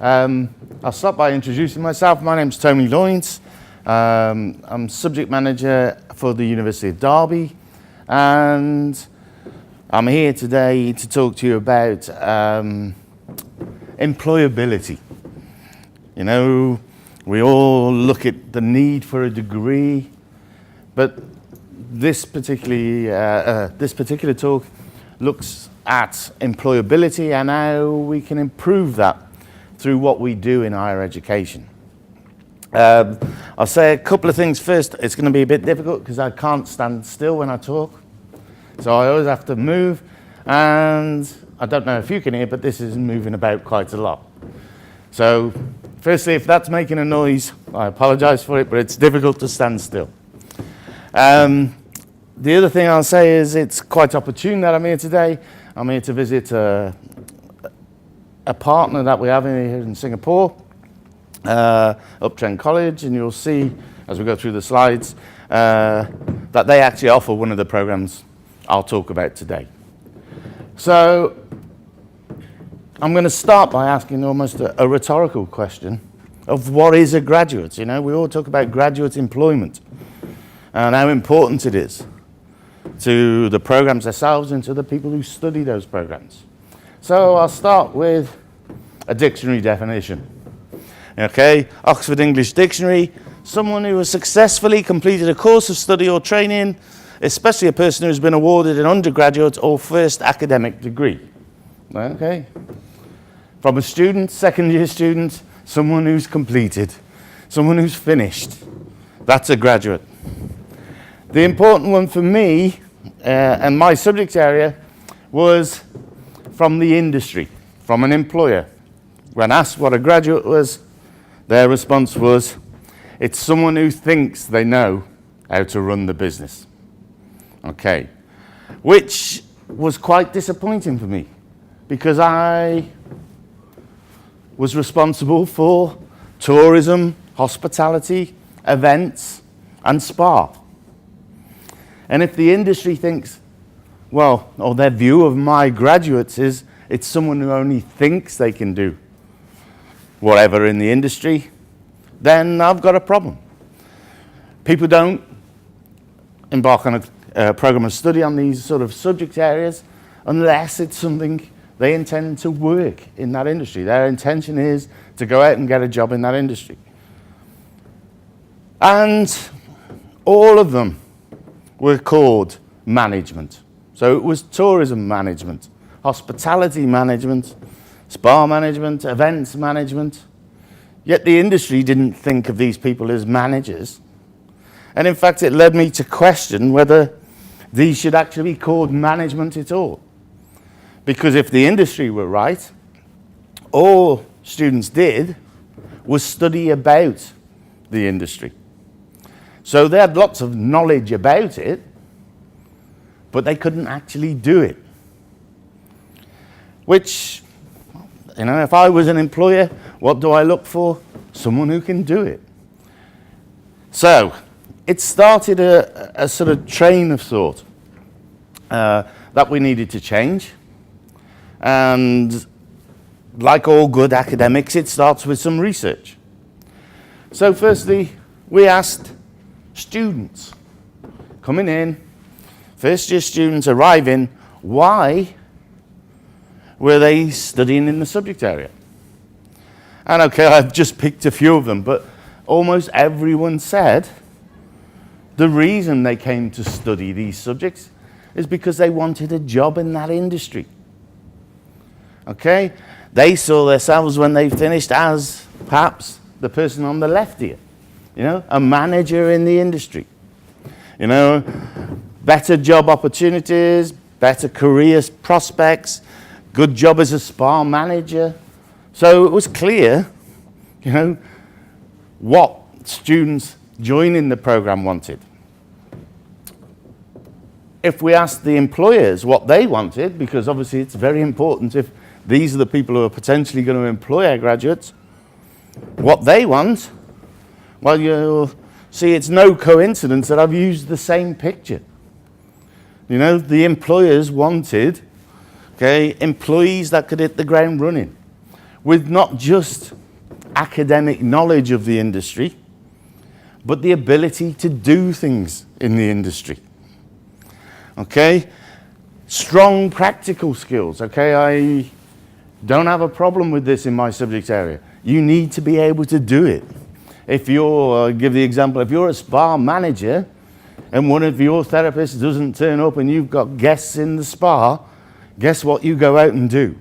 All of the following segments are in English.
I'll start by introducing myself. My name's Tony Loynes. I'm subject manager for the University of Derby, and I'm here today to talk to you about employability. You know, we all look at the need for a degree, but this particular talk looks at employability and how we can improve that through what we do in higher education. I'll say a couple of things first. It's going to be a bit difficult because I can't stand still when I talk. So I always have to move, and I don't know if you can hear, but this is moving about quite a lot. So firstly, if that's making a noise, I apologize for it, but it's difficult to stand still. The other thing I'll say is it's quite opportune that I'm here today. I'm here to visit a partner that we have here in Singapore, Uptrend College, and you'll see as we go through the slides that they actually offer one of the programs I'll talk about today. So I'm going to start by asking almost a rhetorical question of what is a graduate. You know, we all talk about graduate employment and how important it is to the programs themselves and to the people who study those programs. So I'll start with a dictionary definition. Okay, Oxford English Dictionary: someone who has successfully completed a course of study or training, especially a person who has been awarded an undergraduate or first academic degree. Okay, from a student, second year student, someone who's completed, someone who's finished, that's a graduate. The important one for me and my subject area was from the industry, from an employer. When asked what a graduate was, their response was, it's someone who thinks they know how to run the business. Okay, which was quite disappointing for me because I was responsible for tourism, hospitality, events, and spa. And if the industry thinks, well, or their view of my graduates is it's someone who only thinks they can do whatever in the industry, then I've got a problem. People don't embark on a program of study on these sort of subject areas unless it's something they intend to work in that industry. Their intention is to go out and get a job in that industry. And all of them were called management. So it was tourism management, hospitality management, spa management, events management. Yet the industry didn't think of these people as managers. And in fact, it led me to question whether these should actually be called management at all. Because if the industry were right, all students did was study about the industry. So they had lots of knowledge about it, but they couldn't actually do it. Which, you know, if I was an employer, what do I look for? Someone who can do it. So it started a sort of train of thought that we needed to change. And like all good academics, it starts with some research. So firstly, we asked students coming in, first year students arriving, why were they studying in the subject area? And okay, I've just picked a few of them, but almost everyone said the reason they came to study these subjects is because they wanted a job in that industry. Okay, they saw themselves when they finished as perhaps the person on the left here, you know, a manager in the industry. You know, better job opportunities, better career prospects, good job as a spa manager. So it was clear, you know, what students joining the program wanted. If we asked the employers what they wanted, because obviously it's very important if these are the people who are potentially going to employ our graduates, what they want, well, you'll see it's no coincidence that I've used the same picture. You know, the employers wanted, okay, employees that could hit the ground running, with not just academic knowledge of the industry, but the ability to do things in the industry. Okay? Strong practical skills. Okay, I don't have a problem with this in my subject area. You need to be able to do it. If you're, give the example, if you're a spa manager and one of your therapists doesn't turn up and you've got guests in the spa, guess what you go out and do?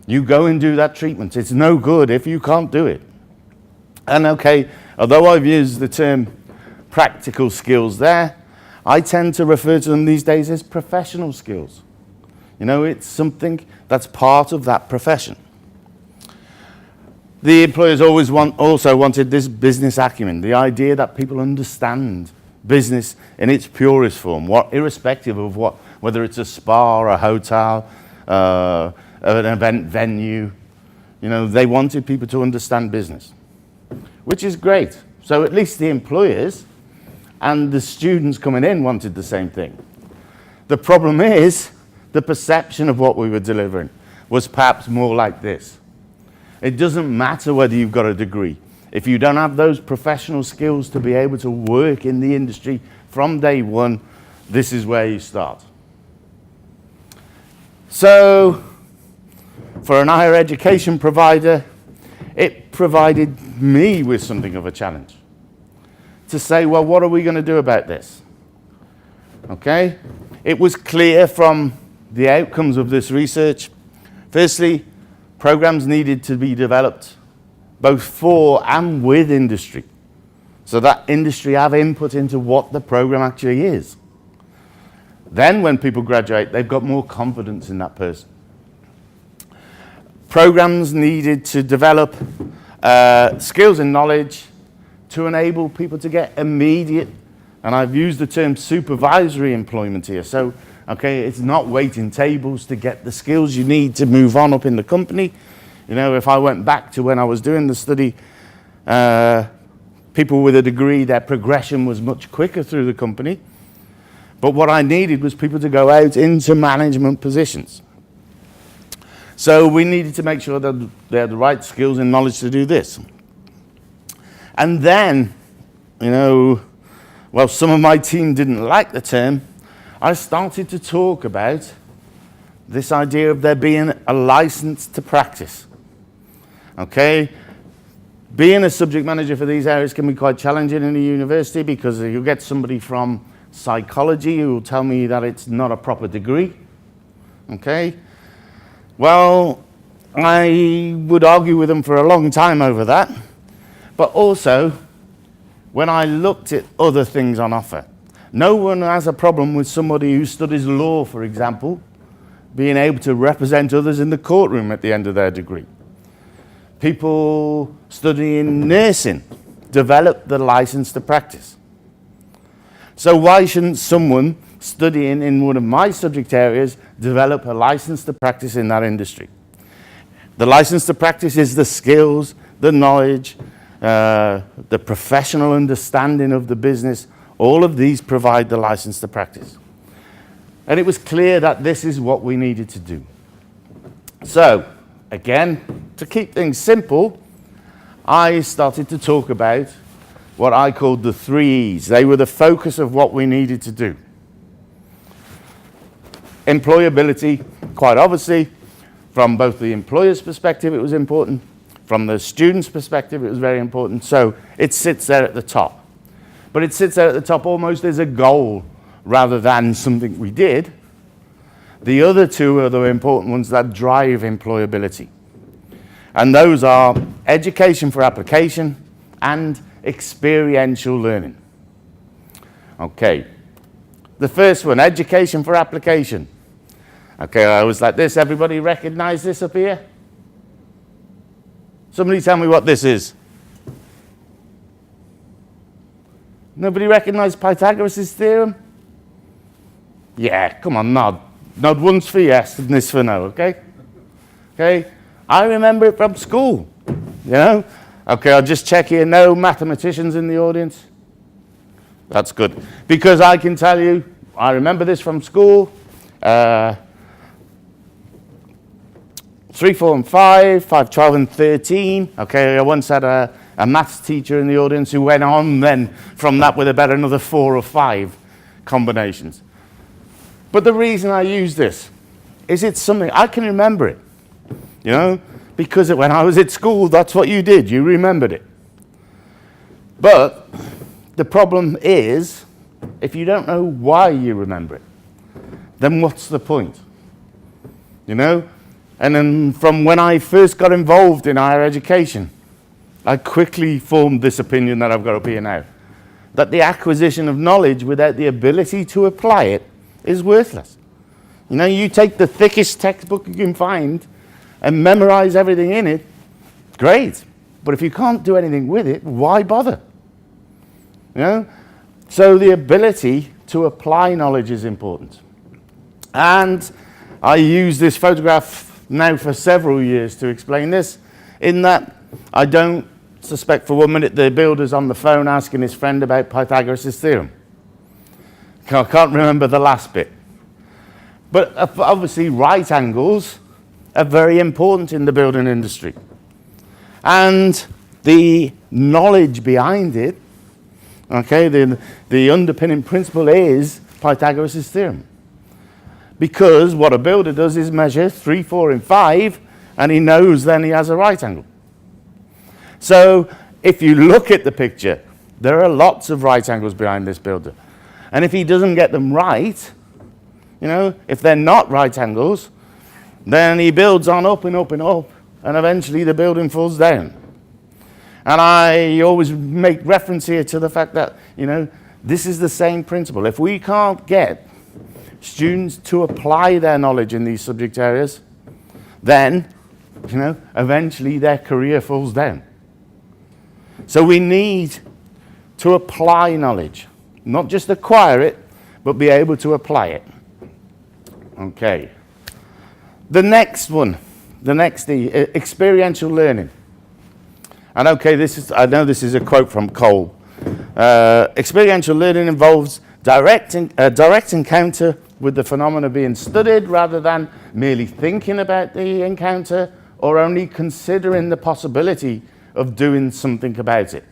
You go and do that treatment. It's no good if you can't do it. And okay, although I've used the term practical skills there, I tend to refer to them these days as professional skills. You know, it's something that's part of that profession. The employers always also wanted this business acumen, the idea that people understand business in its purest form, irrespective of whether it's a spa or a hotel, an event venue. You know, they wanted people to understand business, which is great. So at least the employers and the students coming in wanted the same thing. The problem is, the perception of what we were delivering was perhaps more like this. It doesn't matter whether you've got a degree. If you don't have those professional skills to be able to work in the industry from day one, this is where you start. So, for an higher education provider, it provided me with something of a challenge. To say, well, what are we going to do about this? Okay? It was clear from the outcomes of this research. Firstly, programs needed to be developed both for and with industry, so that industry have input into what the program actually is. Then when people graduate, they've got more confidence in that person. Programs needed to develop skills and knowledge to enable people to get immediate, and I've used the term supervisory employment here. So, okay, it's not waiting tables to get the skills you need to move on up in the company. You know, if I went back to when I was doing the study, people with a degree, their progression was much quicker through the company. But what I needed was people to go out into management positions. So we needed to make sure that they had the right skills and knowledge to do this. And then, you know, well, some of my team didn't like the term. I started to talk about this idea of there being a license to practice. Okay? Being a subject manager for these areas can be quite challenging in a university because you'll get somebody from psychology who will tell me that it's not a proper degree. Okay? Well, I would argue with them for a long time over that. But also, when I looked at other things on offer, no one has a problem with somebody who studies law, for example, being able to represent others in the courtroom at the end of their degree. People studying nursing develop the license to practice. So why shouldn't someone studying in one of my subject areas develop a license to practice in that industry? The license to practice is the skills, the knowledge, the professional understanding of the business. All of these provide the license to practice. And it was clear that this is what we needed to do. So, again, to keep things simple, I started to talk about what I called the 3 E's. They were the focus of what we needed to do. Employability, quite obviously, from both the employer's perspective, it was important. From the student's perspective, it was very important. So it sits there at the top. But it sits there at the top almost as a goal rather than something we did. The other two are the important ones that drive employability. And those are education for application and experiential learning. Okay. The first one, education for application. Okay, I was like this. Everybody recognize this up here? Somebody tell me what this is. Nobody recognize Pythagoras' theorem? Yeah, come on, nod. Nod once for yes and this for no, okay? Okay, I remember it from school, you know? Okay, I'll just check here. No mathematicians in the audience? That's good. Because I can tell you, I remember this from school. 3, 4, and 5, 5, 12, and 13. Okay, I once had a maths teacher in the audience who went on then from that with about another 4 or 5 combinations. But the reason I use this is it's something, I can remember it, you know, because when I was at school, that's what you did, you remembered it. But the problem is, if you don't know why you remember it, then what's the point? You know? And then from when I first got involved in higher education, I quickly formed this opinion that I've got up here now, that the acquisition of knowledge without the ability to apply it is worthless. You know, you take the thickest textbook you can find and memorize everything in it, great. But if you can't do anything with it, why bother? You know? So the ability to apply knowledge is important. And I use this photograph now for several years to explain this, in that I don't suspect for 1 minute the builder's on the phone asking his friend about Pythagoras' theorem. I can't remember the last bit. But obviously right angles are very important in the building industry. And the knowledge behind it, okay, the underpinning principle is Pythagoras' theorem. Because what a builder does is measure 3, 4, and 5, and he knows then he has a right angle. So if you look at the picture, there are lots of right angles behind this builder. And if he doesn't get them right, you know, if they're not right angles, then he builds on up and up and up, and eventually the building falls down. And I always make reference here to the fact that, you know, this is the same principle. If we can't get students to apply their knowledge in these subject areas, then, you know, eventually their career falls down. So we need to apply knowledge, not just acquire it, but be able to apply it. Okay. The next one, experiential learning. And okay, I know this is a quote from Cole. Experiential learning involves direct encounter with the phenomena being studied rather than merely thinking about the encounter or only considering the possibility of doing something about it.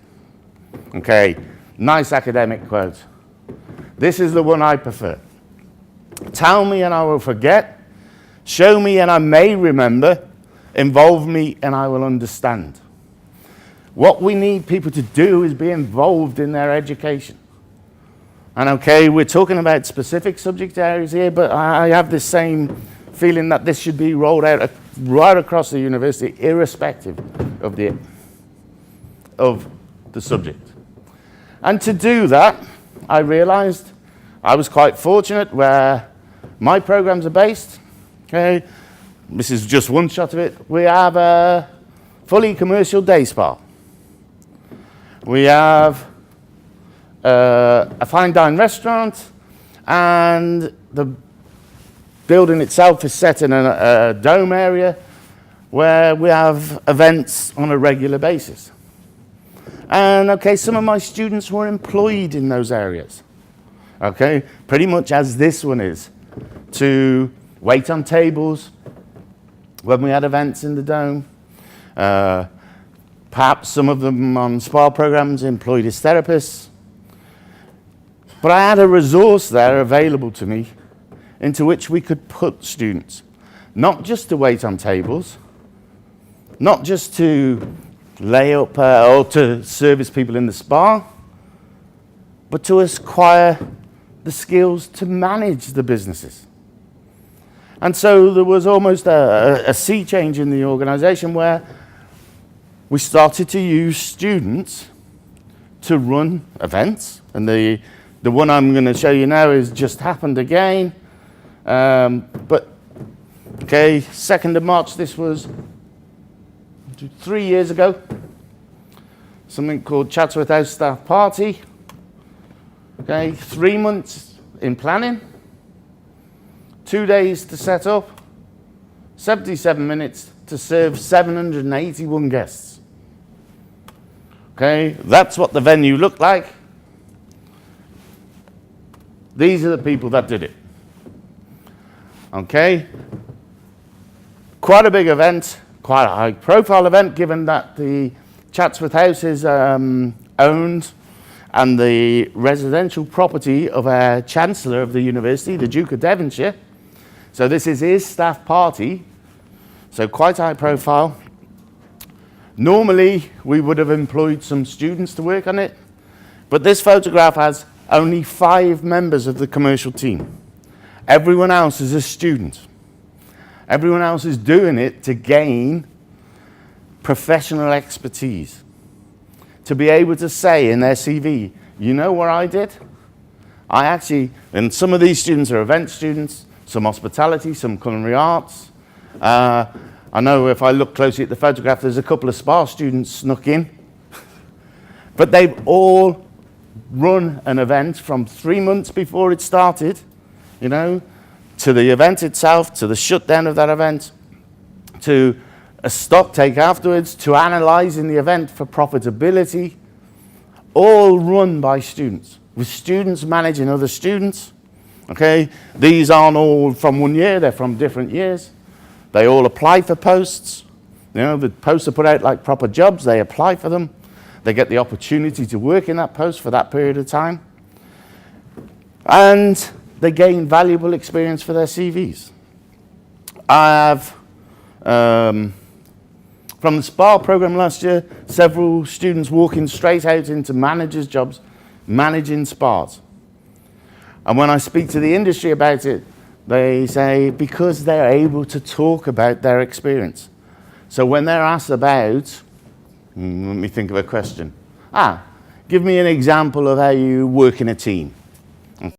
Okay, nice academic quote. This is the one I prefer. Tell me and I will forget. Show me and I may remember. Involve me and I will understand. What we need people to do is be involved in their education. And okay, we're talking about specific subject areas here, but I have this same feeling that this should be rolled out right across the university, irrespective of the subject. And to do that, I realized I was quite fortunate where my programs are based. Okay, this is just one shot of it. We have a fully commercial day spa. We have a fine dine restaurant, and the building itself is set in a dome area where we have events on a regular basis. And okay, some of my students were employed in those areas. Okay, pretty much as this one is, to wait on tables when we had events in the dome. Perhaps some of them on spa programs employed as therapists. But I had a resource there available to me into which we could put students, not just to wait on tables, not just to lay up or to service people in the spa, but to acquire the skills to manage the businesses. And so there was almost a sea change in the organization where we started to use students to run events. And the one I'm going to show you now has just happened again. But, okay, 2nd of March, this was 3 years ago. Something called Chatsworth House Staff Party. Okay, 3 months in planning. 2 days to set up. 77 minutes to serve 781 guests. Okay, that's what the venue looked like. These are the people that did it. Okay? Quite a big event, quite a high profile event, given that the Chatsworth House is owned and the residential property of a Chancellor of the University, the Duke of Devonshire. So this is his staff party, so quite high profile. Normally, we would have employed some students to work on it, but this photograph has only 5 members of the commercial team. Everyone else is a student. Everyone else is doing it to gain professional expertise, to be able to say in their CV, you know what I did? I actually, and some of these students are event students, some hospitality, some culinary arts. I know if I look closely at the photograph, there's a couple of spa students snuck in. But they've all run an event from 3 months before it started, you know, to the event itself, to the shutdown of that event, to a stock take afterwards, to analysing the event for profitability, all run by students, with students managing other students. Okay, these aren't all from one year, they're from different years. They all apply for posts. You know, the posts are put out like proper jobs, they apply for them. They get the opportunity to work in that post for that period of time. And they gain valuable experience for their CVs. I have, from the SPA program last year, several students walking straight out into managers' jobs, managing spas. And when I speak to the industry about it, they say because they're able to talk about their experience. So when they're asked about, let me think of a question. Give me an example of how you work in a team.